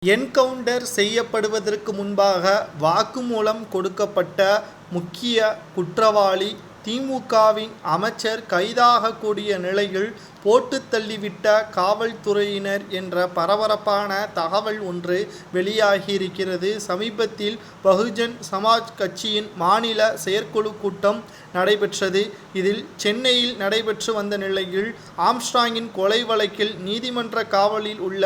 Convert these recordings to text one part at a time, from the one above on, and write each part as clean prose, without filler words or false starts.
Encounter செய்யப்படுவதற்கு முன்பாக வாக்குமூலம் கொடுக்கப்பட்ட முக்கிய குற்றவாளி திமுகவின் அமைச்சர் கைதாகக்கூடிய நிலையில் போட்டு தள்ளிவிட்ட காவல்துறையினர் என்ற பரபரப்பான தகவல் ஒன்று வெளியாகியிருக்கிறது. சமீபத்தில் பகுஜன் சமாஜ் கட்சியின் மாநில செயற்குழு கூட்டம் நடைபெற்றது. இதில் சென்னையில் நடைபெற்று வந்த நிலையில் ஆம்ஸ்ட்ராங்கின் கொலை வழக்கில் நீதிமன்ற காவலில் உள்ள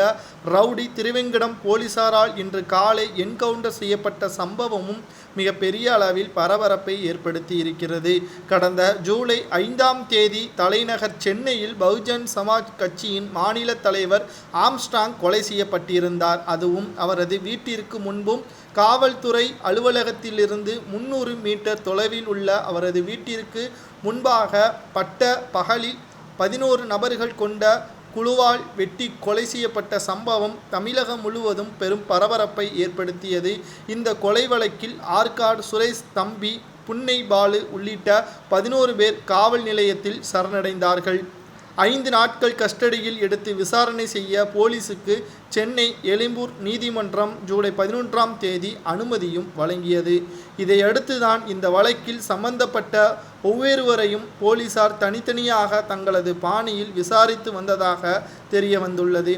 ரவுடி திருவேங்கடம் போலீசாரால் இன்று காலை என்கவுண்டர் செய்யப்பட்ட சம்பவமும் மிகப்பெரிய அளவில் பரபரப்பை ஏற்படுத்தி இருக்கிறது. கடந்த ஜூலை 5ஆம் தேதி தலைநகர் சென்னையில் பகுஜன் சமாஜ் கட்சியின் மாநில தலைவர் ஆம்ஸ்ட்ராங் கொலை செய்யப்பட்டிருந்தார். அதுவும் அவரது வீட்டிற்கு முன்பும் காவல்துறை அலுவலகத்திலிருந்து 300 மீட்டர் தொலைவில் உள்ள அவரது வீட்டிற்கு முன்பாக பட்ட பகலில் 11 நபர்கள் கொண்ட குழுவால் வெட்டி கொலை செய்யப்பட்ட சம்பவம் தமிழகம் முழுவதும் பெரும் பரபரப்பை ஏற்படுத்தியது. இந்த கொலை வழக்கில் ஆற்காடு சுரேஷ், தம்பி புன்னை பாலு உள்ளிட்ட 11 பேர் காவல் நிலையத்தில் சரணடைந்தார்கள். 5 நாட்கள் கஸ்டடியில் எடுத்து விசாரணை செய்ய போலீசுக்கு சென்னை எழும்பூர் நீதிமன்றம் ஜூலை 11ஆம் தேதி அனுமதியும் வழங்கியது. இதையடுத்துதான் இந்த வழக்கில் சம்பந்தப்பட்ட ஒவ்வொருவரையும் போலீசார் தனித்தனியாக தங்களது பாணியில் விசாரித்து வந்ததாக தெரிய வந்துள்ளது.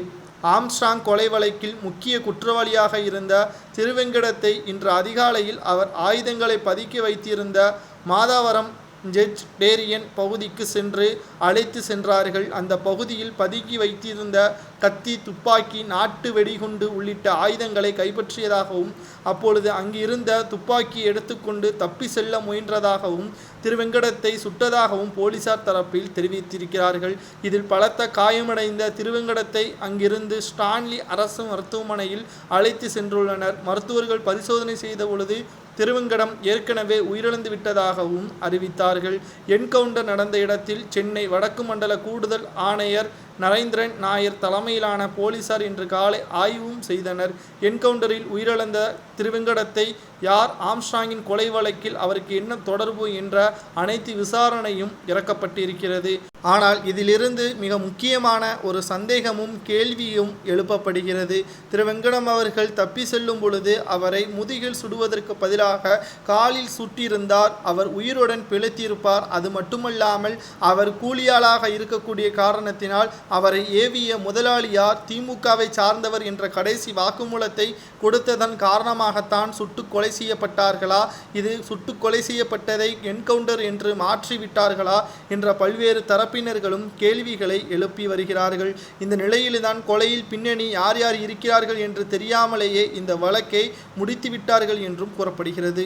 ஆம்ஸ்ட்ராங் கொலை வழக்கில் முக்கிய குற்றவாளியாக இருந்த திருவேங்கடத்தை இன்று அதிகாலையில் அவர் ஆயுதங்களை பதுக்கி வைத்திருந்த மாதவரம் ஜட்ஜ் டேரியன் பகுதிக்கு சென்று அழைத்து சென்றார்கள். அந்த பகுதியில் பதுக்கி வைத்திருந்த கத்தி, துப்பாக்கி, நாட்டு வெடிகுண்டு உள்ளிட்ட ஆயுதங்களை கைப்பற்றியதாகவும் அப்பொழுது அங்கிருந்த துப்பாக்கி எடுத்துக்கொண்டு தப்பி செல்ல முயன்றதாகவும் திருவேங்கடத்தை சுட்டதாகவும் போலீசார் தரப்பில் தெரிவித்திருக்கிறார்கள். இதில் பலத்த காயமடைந்த திருவேங்கடத்தை அங்கிருந்து ஸ்டான்லி அரசு மருத்துவமனையில் அழைத்து சென்றுள்ளனர். மருத்துவர்கள் பரிசோதனை செய்த பொழுது திருவேங்கடம் ஏற்கனவே உயிரிழந்து விட்டதாகவும் அறிவித்தார்கள். என்கவுண்டர் நடந்த இடத்தில் சென்னை வடக்கு மண்டல கூடுதல் ஆணையர் நரேந்திரன் நாயர் தலைமையிலான போலீசார் இன்று காலை ஆய்வும் செய்தனர். என்கவுண்டரில் உயிரிழந்த திருவேங்கடத்தை யார், ஆம்ஸ்ட்ராங்கின் கொலை வழக்கில் அவருக்கு என்ன தொடர்பு என்ற அனைத்து விசாரணையும் இறக்கப்பட்டிருக்கிறது. ஆனால் இதிலிருந்து மிக முக்கியமான ஒரு சந்தேகமும் கேள்வியும் எழுப்பப்படுகிறது. திருவேங்கடம் அவர்கள் தப்பி செல்லும் பொழுது அவரை முதுகில் சுடுவதற்கு பதிலாக காலில் சுட்டிருந்தார். அவர் உயிருடன் பிழைத்திருப்பார். அது மட்டுமல்லாமல் அவர் கூலியாளாக இருக்கக்கூடிய காரணத்தினால் அவரை ஏவிய முதலாளி யார், திமுகவை சார்ந்தவர் என்ற கடைசி வாக்குமூலத்தை கொடுத்ததன் காரணமாகத்தான் சுட்டு கொலை செய்யப்பட்டார்களா, இது சுட்டு கொலை செய்யப்பட்டதை என்கவுண்டர் என்று மாற்றிவிட்டார்களா என்ற பல்வேறு தரப்பினர்களும் கேள்விகளை எழுப்பி வருகிறார்கள். இந்த நிலையில்தான் கொலையில் பின்னணி யார் யார் இருக்கிறார்கள் என்று தெரியாமலேயே இந்த வழக்கை முடித்துவிட்டார்கள் என்றும் கூறப்படுகிறது.